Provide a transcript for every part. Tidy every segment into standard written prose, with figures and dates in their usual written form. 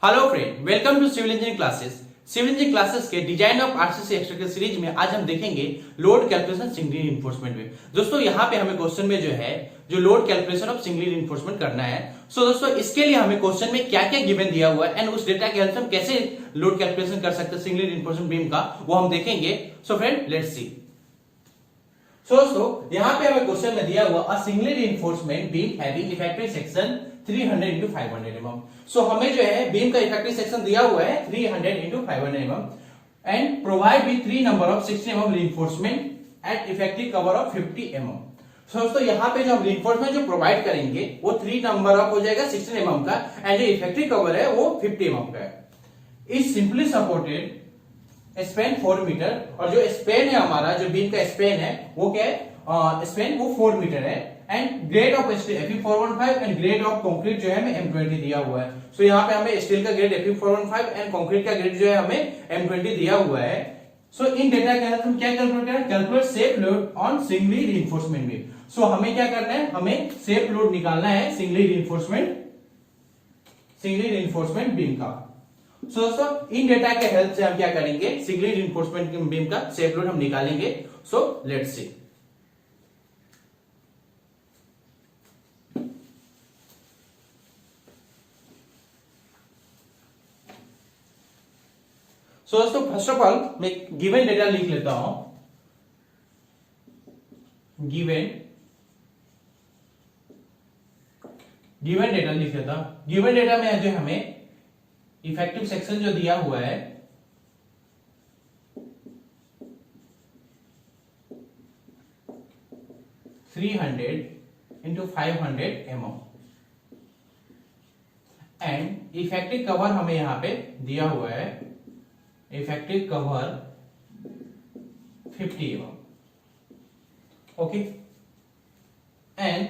Hello friend, welcome to civil engineering classes. Civil engineering classes के design of RCC extra के series में आज हम देखेंगे लोड कैलकुलेशन सिंगल रिइंफोर्समेंट में। दोस्तों यहाँ पे हमें क्वेश्चन में जो load calculation of single reinforcement करना है। सो दोस्तों इसके लिए हमें क्वेश्चन में क्या क्या गिवन दिया हुआ है एंड उस डेटा के हेल्प से हम कैसे लोड कैलकुलेशन कर सकते हैं सिंगल रिइंफोर्समेंट बीम का, वो हम देखेंगे। So friend let's see. दोस्तों यहाँ पे हमें क्वेश्चन में दिया हुआ a single reinforcement beam having effective section 300 into 500 mm। सो हमें जो है बीम का इफेक्टिव सेक्शन दिया हुआ है 300 into 500 mm and provide with 3 number of 60 mm reinforcement at effective cover of 50 mm। So दोस्तों यहाँ पे जो हम reinforcement जो प्रोवाइड करेंगे वो 3 नंबर ऑफ हो जाएगा 60 mm का एंड जो इफेक्टिव कवर है वो 50 mm का है। Is simply supported span 4 metre और जो स्पेन है हमारा जो बीम का स्पेन है वो क्या है, स्पेन वो 4 मीटर है and grade of steel Fe415 and grade of concrete जो है हमें M20 दिया हुआ है। सो यहाँ पे हमें स्टील का ग्रेड Fe415 एंड कंक्रीट का ग्रेड जो है हमें M20 दिया हुआ है। सो इन डेटा के अंदर हम क्या कैलकुलेट करें, calculate safe load on singly reinforcement beam. So हमें क्या करना है, हमें सेफ लोड निकालना है सिंगली रिइंफोर्समेंट बीम का। सो दोस्तों इन डेटा के हेल्प से हम क्या करेंगे, सिंगली रिइंफोर्समेंट बीम का सेफ लोड हम निकालेंगे। So let's see. सो दोस्तों फर्स्ट ऑफ ऑल मैं गिवन डेटा लिख लेता हूं। गिवन डेटा लिख लेता हूं। गिवन डेटा में जो हमें इफेक्टिव सेक्शन जो दिया हुआ है 300 into 500 mm and effective cover हमें यहां पे दिया हुआ है effective cover 50 mm। Okay and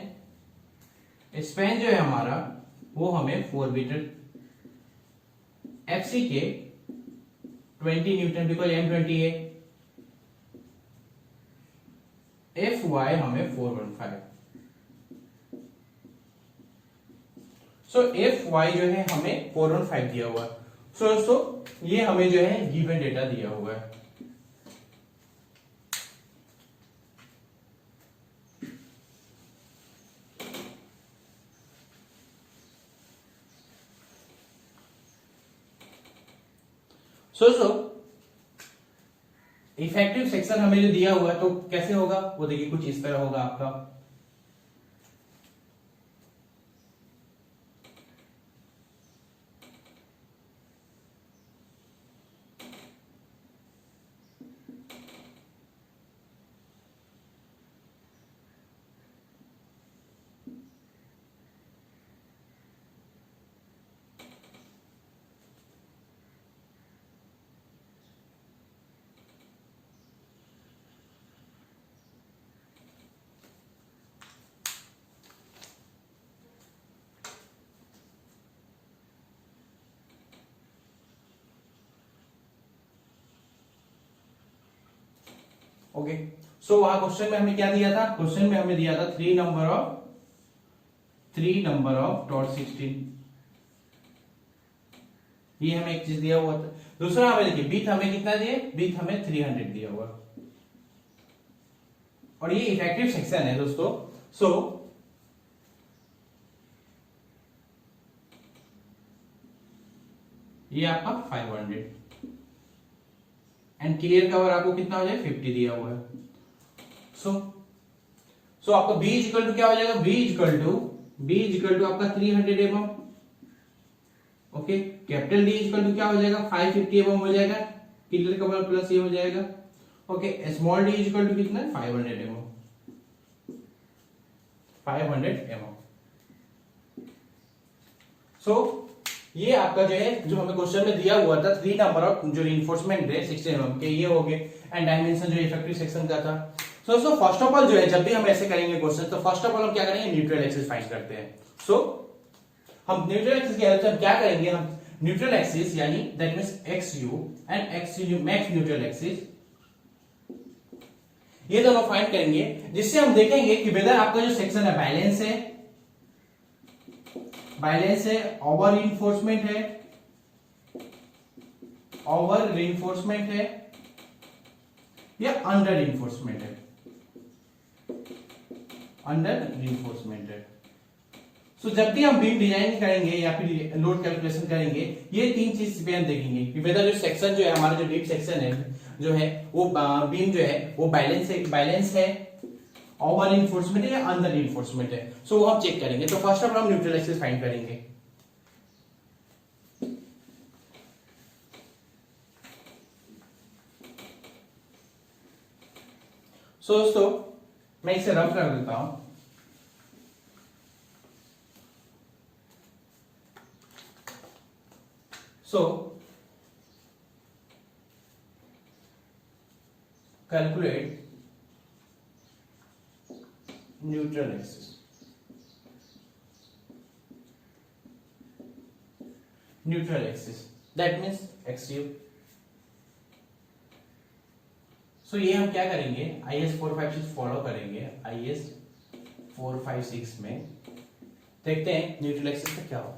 span जो है हमारा वो हमें 4 मीटर, एफसी के 20 न्यूटन बिकॉज M20 है, एफ वाई हमें 415। सो एफ वाई जो है हमें 415 दिया हुआ है। सो दोस्तों ये हमें जो है गिवन डेटा दिया हुआ है। सो दोस्तों इफेक्टिव सेक्शन हमें जो दिया हुआ है तो कैसे होगा वो देखिए कुछ इस तरह होगा आपका। ओके सो वहां क्वेश्चन में हमें क्या दिया था, क्वेश्चन में हमें दिया था 3 नंबर ऑफ डॉट 16। ये हमें एक चीज दिया हुआ था। दूसरा हमें देखिए बीथ हमें कितना दिए, बीथ हमें 300 दिया हुआ और ये इफेक्टिव सेक्शन है दोस्तों। सो ये आपका 500 एंड क्लियर कवर आपको कितना हो जाएगा 50 दिया हुआ है। सो आपका B इक्वल टू क्या हो जाएगा, B इक्वल टू आपका 300 mm। Okay capital D equal to क्या हो जाएगा 550 mm हो जाएगा, क्लियर कवर प्लस ये हो जाएगा। Okay small d equal to कितना 500 mm। सो ये आपका जो है जो हमें क्वेश्चन में दिया हुआ था 3 नंबर ऑफ जो रिइंफोर्समेंट है 60 mm के ये हो गए एंड डायमेंशन जो इफेक्टिव सेक्शन का था। सो दोस्तों फर्स्ट ऑफ ऑल जो है जब भी हम ऐसे करेंगे क्वेश्चन तो फर्स्ट ऑफ ऑल हम क्या करेंगे, न्यूट्रल एक्सिस फाइंड करते हैं। सो हम न्यूट्रल एक्सिस की हेल्प से हम क्या करेंगे, हम न्यूट्रल एक्सिस यानी that means XU and XU max neutral axis ये दोनों फाइंड करेंगे, जिससे हम देखेंगे कि वेदर आपका जो सेक्शन है बैलेंस है, ओवर इन्फोर्समेंट है ओवर रीइंफोर्समेंट है या अंडर रीइंफोर्समेंट है, अंडर रीइंफोर्समेंट है। सो जब भी हम बीम डिजाइन करेंगे या फिर लोड कैलकुलेशन करेंगे, ये तीन चीज पे हम देखेंगे कि वेदर जो सेक्शन जो है हमारा जो बीम सेक्शन है जो है वो बीम जो है वो बैलेंस है, ओवर रीइंफोर्समेंट है या अंडर रीइंफोर्समेंट है। सो वो हम चेक करेंगे। तो फर्स्ट ऑफ ऑल हम न्यूट्रल एक्सिस फाइंड करेंगे। सो दोस्तों मैं इसे रफ कर देता हूं। So calculate neutral axis. Neutral axis that means XU. So ये हम क्या करेंगे, IS 456 फॉलो करेंगे। IS 456 में देखते हैं न्यूट्रल एक्सिस का क्या होता है।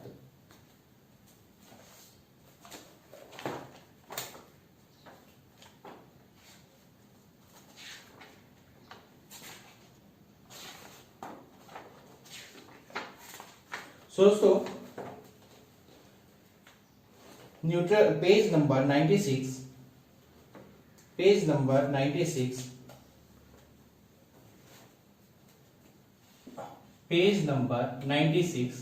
दोस्तों neutral page number 96, page number 96, page number 96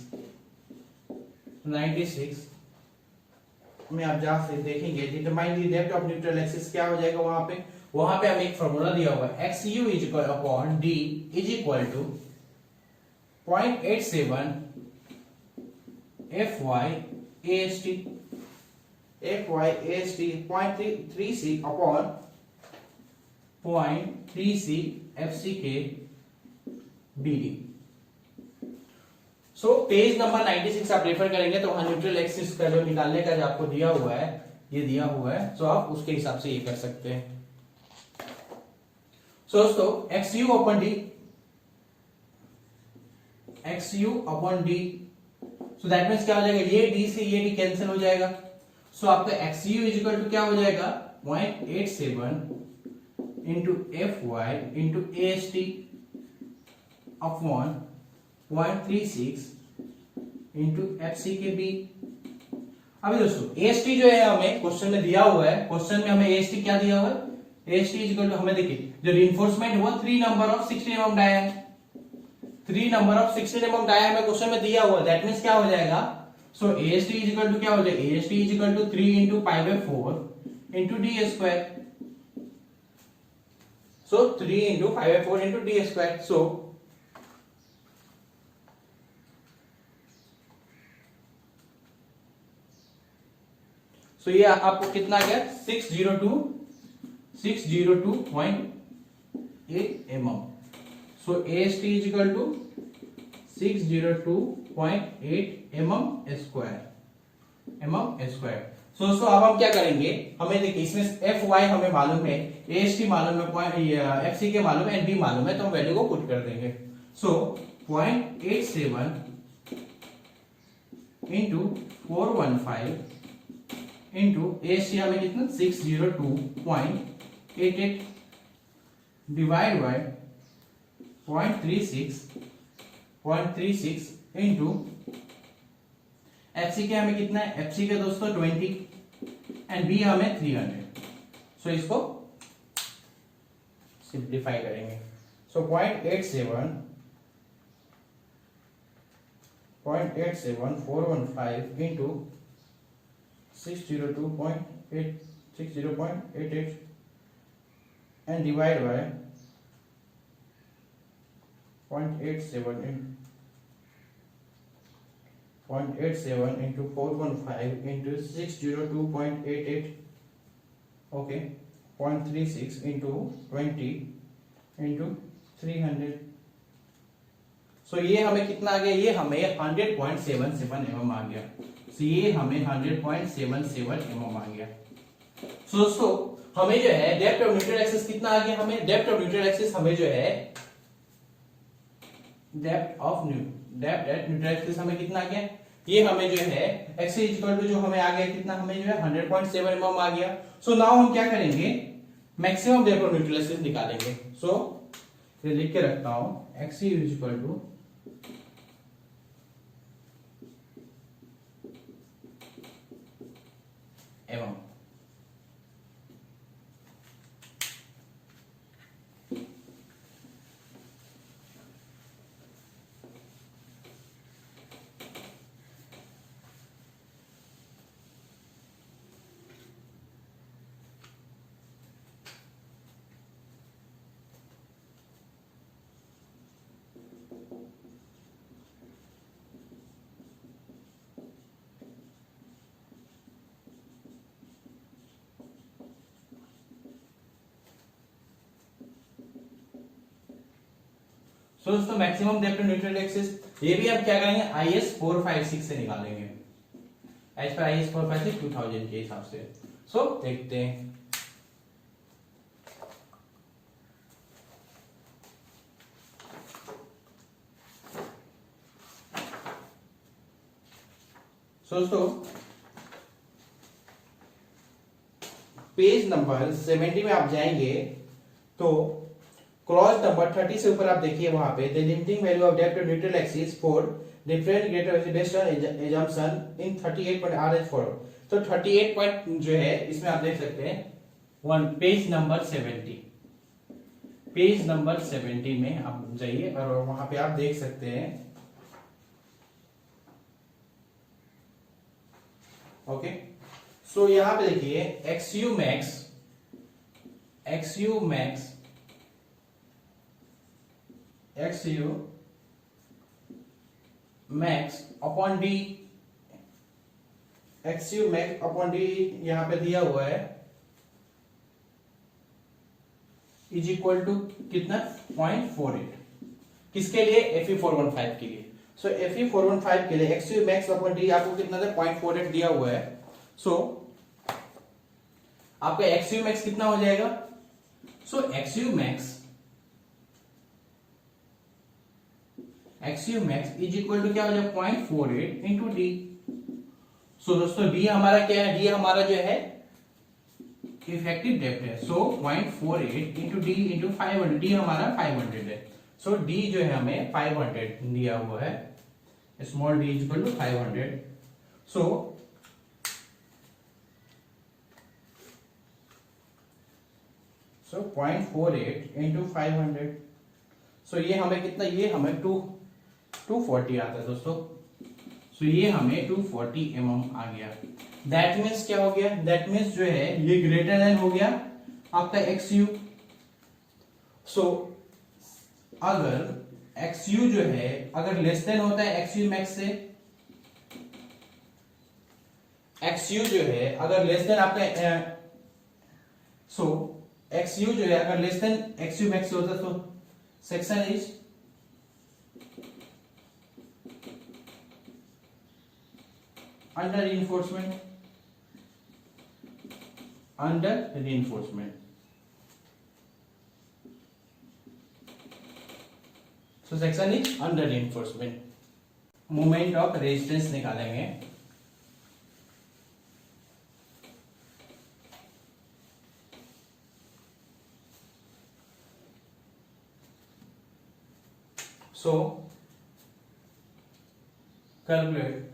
में आप जहां से देखेंगे determine the depth of neutral axis क्या हो जाएगा, वहां पे हमें एक फॉर्मूला दिया हुआ है XU is equal upon D is equal to 0.87 FY AST 0.36 upon 0.36 FCK BD। So page number 96 आप रेफर करेंगे तो वहां न्यूट्रल एक्सिस का जो निकालने का जो आपको दिया हुआ है, ये दिया हुआ है, तो आप उसके हिसाब से ये कर सकते हैं। सो दोस्तों XU upon D, so that means क्या हो जाएगा, ये D से ये D कैंसिल हो जाएगा। सो आपका XU इज इक्वल टू क्या हो जाएगा 0.87 into FY into AST upon 0.36 into FCKB। अभी दोस्तों AST जो है हमें क्वेश्चन में दिया हुआ है, क्वेश्चन में हमें AST क्या दिया हुआ है, AST इज इक्वल टू हमें देखिए जो रीइंफोर्समेंट हुआ 3 नंबर ऑफ 16 mm डाया है, 3 नंबर ऑफ 16 mm डाया हमें क्वेश्चन में दिया हुआ है। दैट मींस क्या हो जाएगा, so AST is equal to क्या हो जाएगा, AST is equal to 3 into pi by 4 into D square. So 3 into pi by 4 into D square. So ये आपको कितना आ गया 602.8 mm। So AST is equal to 602.8 mm square. So अब हम क्या करेंगे, हमें देखिए इसमें FY हमें मालूम है, AST मालूम है, FCK मालूम है, D मालूम है, तो हम वैल्यू को पुट कर देंगे। सो 0.87 इंटू 415 इंटू AST हमें कितना 602.88 डिवाइड बाय 0.36 इंटू FCK हमें कितना है, FCK दोस्तों 20 एंड B हमें 300। सो इसको सिंप्लीफाई करेंगे। सो 0.87 415 into 602.88 and divide by 0.87 into 415 into 602.88, okay, 0.36 into 20 into 300। सो ये हमें कितना आ गया, ये हमें 100.77 mm आ गया। सो ये हमें 100.77 mm आ गया। सो दोस्तों हमें जो है डेप्थ ऑफ न्यूट्रल एक्सिस कितना आ गया, हमें डेप्थ ऑफ न्यूट्रल एक्सिस हमें जो है डेप्थ एट न्यूट्रल एक्सिस हमें कितना आ गया, ये हमें जो है x इक्वल टू जो हमें आ गया कितना, हमें जो है 100.7 mm आ गया। सो नाउ हम क्या करेंगे, maximum depth of neutral axis निकालेंगे। सो ये लिख के रखता हूं, x equal to mm। So दोस्तों maximum depth of neutral axis ये भी आप क्या करेंगे, IS 456 से निकालेंगे, एज पर IS 456 2000 के हिसाब से। सो देखते हैं। दोस्तों पेज नंबर 70 में आप जाएंगे तो क्लॉज नंबर 30 से ऊपर आप देखिए, वहां पे the limiting value of depth of neutral axis for different greater based on assumption in 38.RH4। तो 38 पॉइंट जो है इसमें आप देख सकते हैं पेज नंबर 70, पेज नंबर 70 में आप जाइए और वहां पे आप देख सकते हैं। ओके, सो यहां पे देखिए XU max upon D, XU max upon D यहां पे दिया हुआ है इज इक्वल टू कितना 0.48, किसके लिए, Fe415 के लिए। सो Fe415 के लिए XU max अपॉन डी आपको कितना था 0.48 दिया हुआ है। सो आपका XU max कितना हो जाएगा, so XU max is equal to क्या हो जाएगा 0.48 इंटू डी। सो दोस्तों डी हमारा क्या है, डी हमारा जो है इफेक्टिव डेप्थ है। सो 0.48 इंटू डी इंटू 500, डी हमारा 500 है। सो डी जो है हमें 500 दिया हुआ है, small D is equal to 500। So so 0.48 into 500, so ये हमें कितना, ये हमें 240 आता है दोस्तों। सो ये हमें 240 mm आ गया। दैट मीन्स क्या हो गया, दैट मीन्स जो है ये ग्रेटर देन हो गया आपका XU। सो अगर XU जो है अगर लेस देन होता है XU max से, XU जो है अगर लेस देन आपका सो XU जो है अगर लेस देन XU max होता तो section is under reinforcement, under reinforcement। So section is under reinforcement। Moment of resistance निकालेंगे। So calculate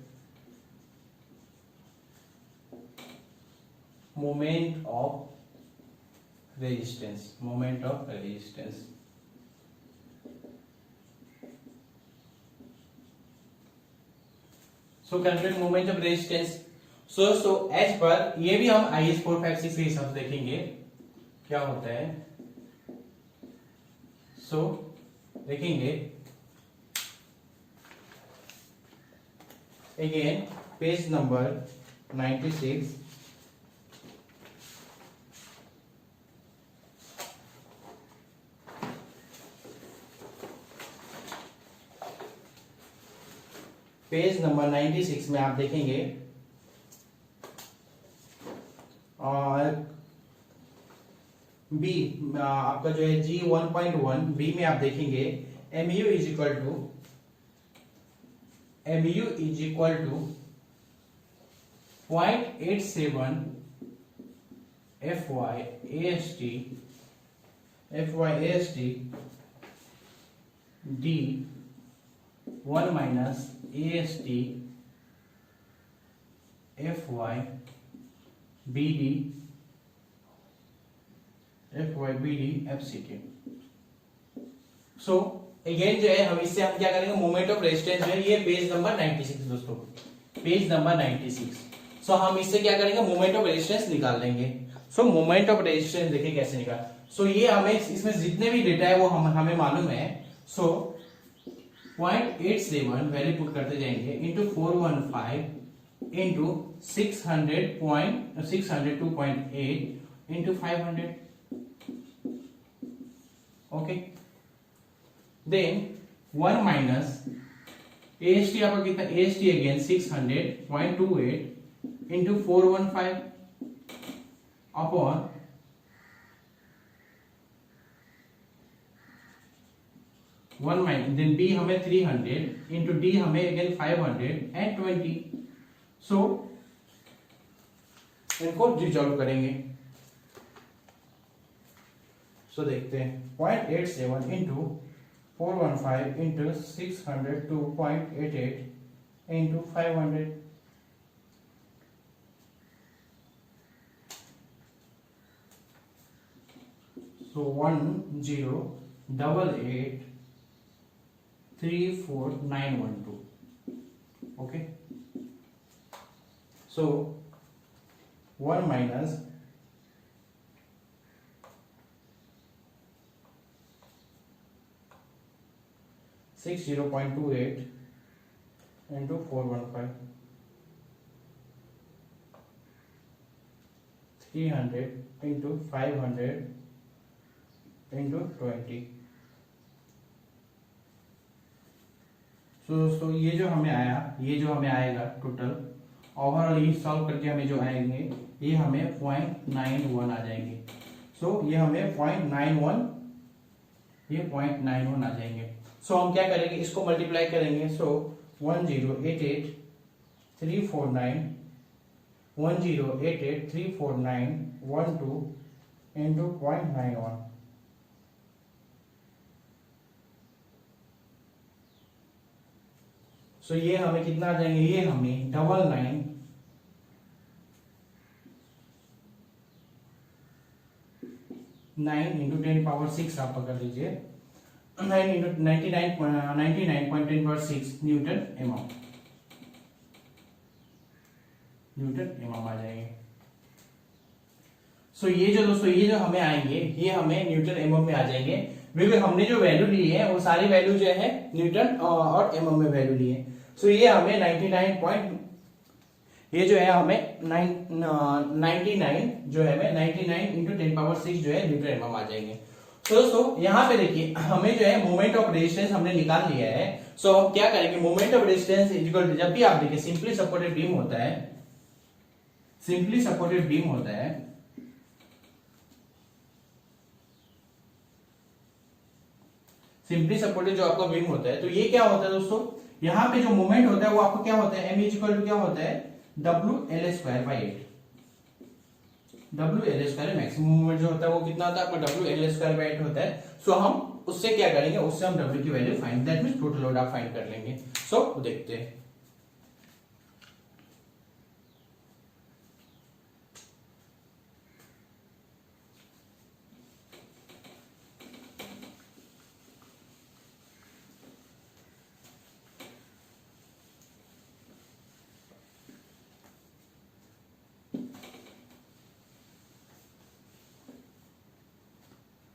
moment of resistance, moment of resistance. So calculate moment of resistance. So as पर ये भी हम IS 456 के हिसाब से देखेंगे क्या होता है। सो देखेंगे again page number 96, page number 96 में आप देखेंगे और बी आपका जो है G 1.1 बी में आप देखेंगे MU is equal to MU is equal to 0.87 FYAST D 1 minus AST FYBD FCT। So again जो है हम इससे हम क्या करेंगे, मोमेंट ऑफ रेजिस्टेंस जो है ये पेज नंबर 96 दोस्तों, पेज नंबर 96। सो हम इससे क्या करेंगे, मोमेंट ऑफ रेजिस्टेंस निकाल लेंगे। सो मोमेंट ऑफ रेजिस्टेंस देखिए कैसे निकाल। सो ये हमें इसमें जितने भी डेटा है वो हमें मालूम है। सो 0.87 वैल्यू पुट करते जाएंगे into 415 into 602.8 into 500। Okay, then 1 minus AST आपका कितना, AST again 600.28 into 415 upon 1 minus, then B हमें 300 इंटू D हमें अगेन 520। सो इनको रिजॉल्व करेंगे। सो देखते हैं 0.87 into 415 into 602.88 into 500। So 10883491 okay. So 1 minus 60.28 into 415 300 into 500 into 20। So दोस्तों ये जो हमें आया, ये जो हमें आएगा टोटल ओवरऑल ये सॉल्व करके हमें जो आएंगे ये हमें 0.91 आ जाएंगे। सो ये हमें 0.91 ये 0.91 आ जाएंगे। सो हम क्या करेंगे, इसको मल्टीप्लाई करेंगे। सो 10883491 इंटू 0.91। सो ये हमें कितना आ जाएंगे, ये हमें 999 इंटू 10⁻6 आप पकड़ लीजिए, 9 इंटू 99.10⁻6 न्यूटन एमएम आ जाएंगे। सो ये जो दोस्तों ये जो हमें आएंगे ये हमें न्यूटन एमएम में आ जाएंगे, क्योंकि हमने जो वैल्यू ली है वो सारी वैल्यू जो है न्यूटन और एमएम में वैल्यू ली है। सो ये हमें 99 ये जो है हमें 99 जो है हमें 99 इंटू 10⁻6 जो है न्यूटन एमएम आ जाएंगे। तो दोस्तों यहाँ पे देखिए हमें जो है मोमेंट ऑफ रेजिस्टेंस हमने निकाल लिया है। सो हम क्या करेंगे, moment of resistance equal to, जब भी आप देखिए सिंपली सपोर्टेड बीम होता है, सिंपली सपोर्टेड बीम होता है, सिंपली सपोर्टेड जो आपका बीम होता है, तो ये क्या होता है दोस्तों, यहाँ पे जो मोमेंट होता है वो आपको क्या होता है, एम इक्वल टू क्या होता है, WL²/8। WL² मैक्सिमम मूवमेंट जो होता है वो कितना होता है आपका, WL²/8 होता है। सो हम उससे क्या करेंगे, उससे हम W की value find, that means total load आप फाइंड कर लेंगे। सो देखते हैं।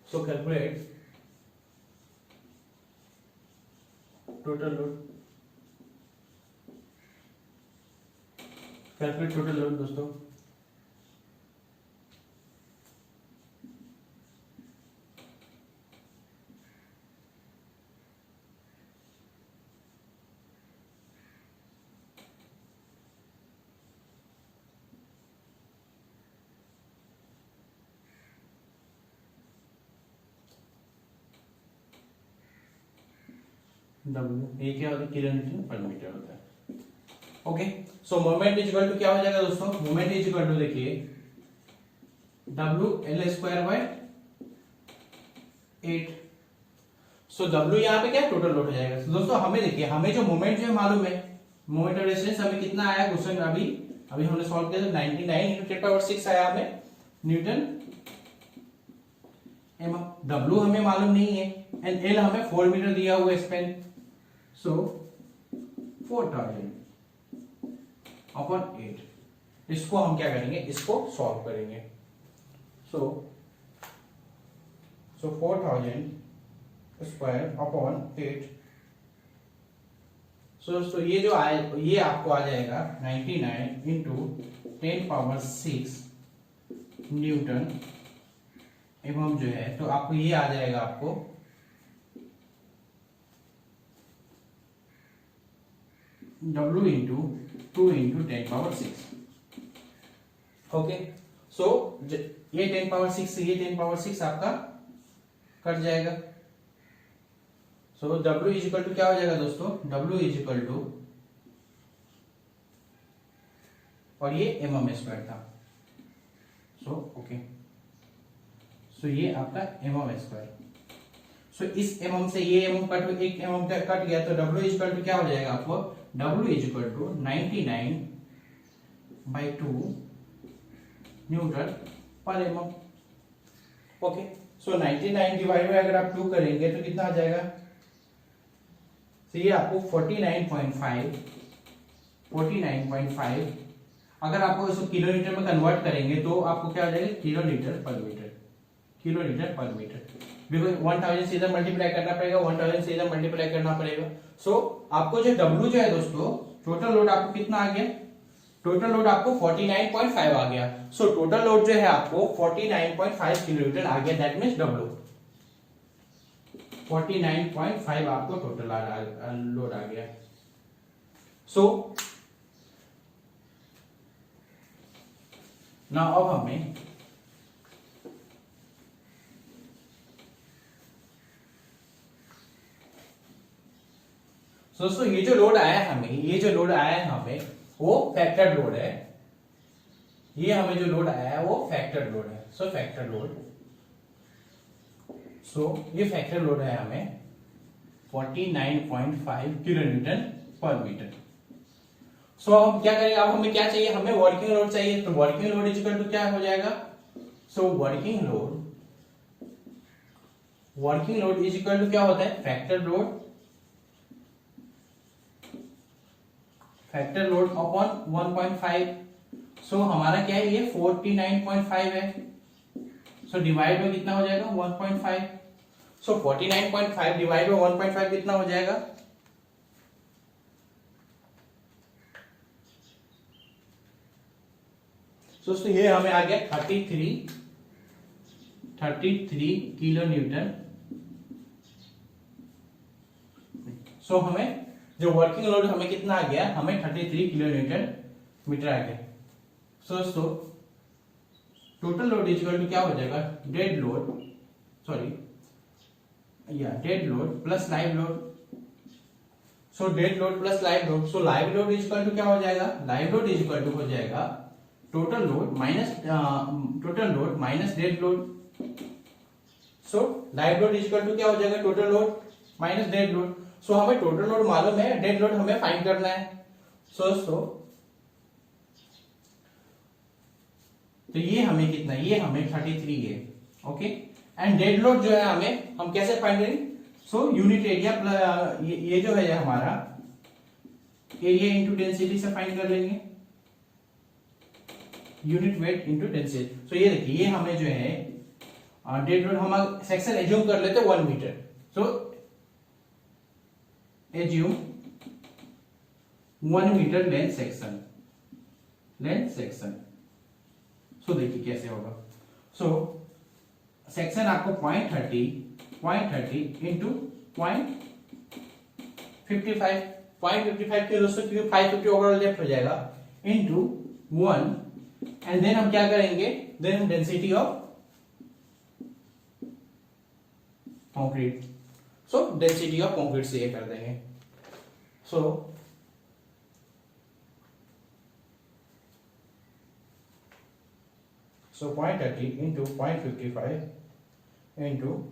So calculate total load, calculate total load दोस्तों। W ये क्या होता है, किलो न्यूटन पर मीटर होता है। Okay, so moment is equal to क्या हो जाएगा दोस्तों, मोमेंट इज इक्वल टू देखिए W L square by 8। So W यहाँ पे क्या टोटल लोड हो जाएगा। so, दोस्तों हमें देखिए, हमें जो मोमेंट जो है मालूम है, मोमेंट ऑफ रेजिस्टेंस हमें कितना आया क्वेश्चन अभी हमने सॉल्व किया तो 99 into 10 पावर 6 आया हमें न्यूटन एम। W हमें मालूम नहीं है एंड L हमें 4 मीटर दिया हुआ है स्पेन, सो 4000 अपॉन 8। इसको हम क्या करेंगे, इसको सॉल्व करेंगे। सो 4000 स्क्वायर अपॉन 8। सो ये जो आए, ये आपको आ जाएगा 99 इंटू 10 पावर 6 न्यूटन एवं जो है, तो आपको ये आ जाएगा आपको W into 2 into 10 power 6। Okay, so ये 10 पावर 6 से ये 10 पावर 6 आपका कट जाएगा। सो W इज इक्वल टू क्या हो जाएगा दोस्तों, W इज इक्वल टू, और ये mm स्क्वायर था, सो ओके, सो ये आपका mm स्क्वायर। सो इस mm से ये mm कट, एक mm कट गया तो W इज इक्वल टू क्या हो जाएगा आपको, W is equal to 99/2 newton per mm। Okay, so 99 divide by अगर आप 2 करेंगे तो कितना आ जाएगा, तो ये आपको 49.5 अगर आपको इसको किलोमीटर में कन्वर्ट करेंगे तो आपको क्या आ जाएगा, किलोमीटर पर मीटर, किलोमीटर पर मीटर। बिकॉज 1000 से इधर मल्टीप्लाई करना पड़ेगा, 1000 से इधर मल्टीप्लाई करना पड़ेगा। सो आपको जो W जो है दोस्तों, टोटल लोड आपको कितना आ गया, टोटल लोड आपको 49.5 आ गया। सो टोटल लोड जो है आपको 49.5 किलोमीटर आ गया, दैट मीन्स W 49.5 आपको टोटल लोड आ गया। सो नाउ अब हमें दोस्तों ये जो लोड आया है हमें, ये जो लोड आया है हमें वो फैक्टर्ड लोड है। ये हमें जो लोड आया है वो फैक्टर्ड लोड है। सो फैक्टर्ड लोड, सो ये फैक्टर लोड है हमें 49.5 किलोन्यूटन पर मीटर। सो अब क्या करेंगे, अब हमें क्या चाहिए, हमें वर्किंग लोड चाहिए। तो वर्किंग लोड इक्वल टू क्या हो जाएगा, so working load is equal to क्या होता है, फैक्टर लोड अपॉन 1.5। सो हमारा क्या है, ये 49.5 है, सो डिवाइड में कितना हो जाएगा 1.5। सो 49.5 डिवाइड में 1.5 कितना हो जाएगा, दोस्तों ये हमें आ गया 33 किलो न्यूटन। सो हमें जो वर्किंग लोड हमें कितना आ गया, हमें 33 किलो न्यूटन मीटर आ गया। सो दोस्तों टोटल लोड इक्वल टू क्या हो जाएगा, dead load plus live load. So dead load plus live load, so live load equal to क्या हो जाएगा, लाइव लोड इक्वल टू हो जाएगा total load minus dead load. So live load equal to क्या हो जाएगा, total load minus dead load. So हमें total load मालूम है, डेड लोड हमें फाइंड करना है। सो तो ये हमें कितना, ये हमें 33 है, ओके। एंड डेड लोड जो है हमें, हम कैसे फाइंड करेंगे, सो यूनिट एरिया प्लस ये जो है हमारा एरिया इंटू डेंसिटी से फाइंड कर लेंगे, यूनिट वेट इंटू डेंसिटी। सो ये देखिए, ये हमें जो है डेड लोड, हम सेक्शन एज्यूम कर लेते 1 मीटर। सो एज्यूम 1 मीटर लेंथ सेक्शन। सो देखिए कैसे होगा। सो सेक्शन आपको 0.30 इंटू 0.55 के दोस्तों, क्योंकि 550 ओवरऑल डेप्थ हो जाएगा, इंटू 1। एंड देन हम क्या करेंगे, देन हम density of concrete. So density of concrete से ये कर देंगे। सो So 0.30 into 0.55 into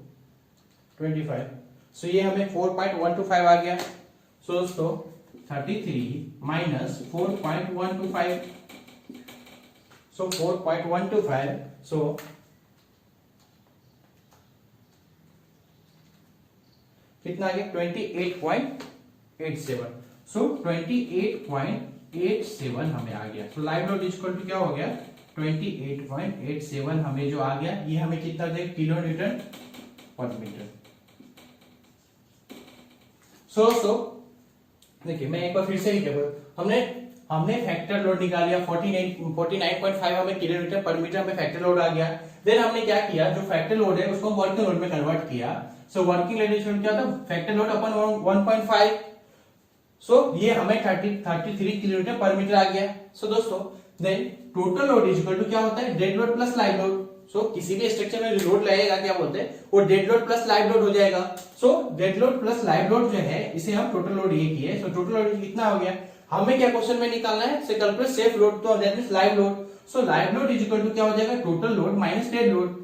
25, so ये हमें 4.125 आ गया। So दोस्तों 33 minus 4.125, so 4.125, so कितना आ गया 28.87, so 28.87 हमें आ गया। So live load equal to क्या हो गया 28.87 हमें जो आ गया, ये हमें कितना देगा किलो न्यूटन पर मीटर। सो देखिए मैं एक बार फिर से ही कहूँ, हमने फैक्टर लोड निकाल लिया 49.5 हमें किलो न्यूटन पर मीटर हमें फैक्टर लोड आ गया। देन हमने क्या किया, जो फैक्टर लोड है उसको वर्किंग लोड में कन्वर्ट किया। सो वर्किंग लोड क्या था, फैक्टर लोड अपन 1.5, सो ये हमें 33 किलो न्यूटन पर मीटर आ गया। सो दोस्तों then total load is equal to क्या होता है, dead load plus live load. So किसी भी स्ट्रक्चर में जो लोड लगेगा क्या बोलते हैं, वो dead load plus live load हो जाएगा। So dead load plus live load जो है इसे हम टोटल लोड ये किए। सो टोटल लोड कितना हो गया, हमें क्या क्वेश्चन में निकालना है, से कैलकुलेट सेफ लोड, तो that means live load. So live load is equal to क्या हो जाएगा, total load minus dead load.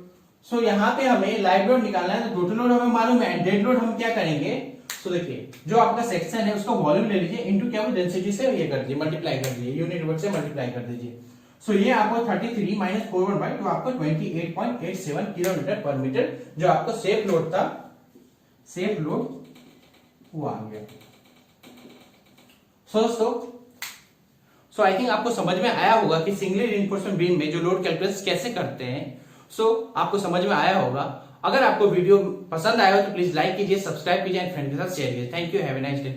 So यहाँ पे हमें लाइव लोड निकालना है, तो टोटल लोड हमें मालूम है, डेड लोड हम क्या करेंगे। सो देखिए जो आपका सेक्शन है उसका वॉल्यूम ले लीजिए, इनटू क्या डेंसिटी से ये कर दीजिए, मल्टीप्लाई कर दीजिए, यूनिट वर्ड से मल्टीप्लाई कर दीजिए। सो ये आपको 33 माइनस 415, तो आपको 28.87 किलोमीटर पर मीटर जो आपका सेफ लोड था, सेफ लोड वो आ गया। सो आई थिंक आपको समझ में आया होगा कि सिंगली रिइंफोर्समेंट बीम में जो लोड कैलकुलेशन कैसे करते हैं। सो आपको समझ में आया होगा। अगर आपको वीडियो पसंद आया हो तो प्लीज लाइक कीजिए, सब्सक्राइब कीजिए एंड फ्रेंड के साथ शेयर कीजिए। Thank you, have a nice day.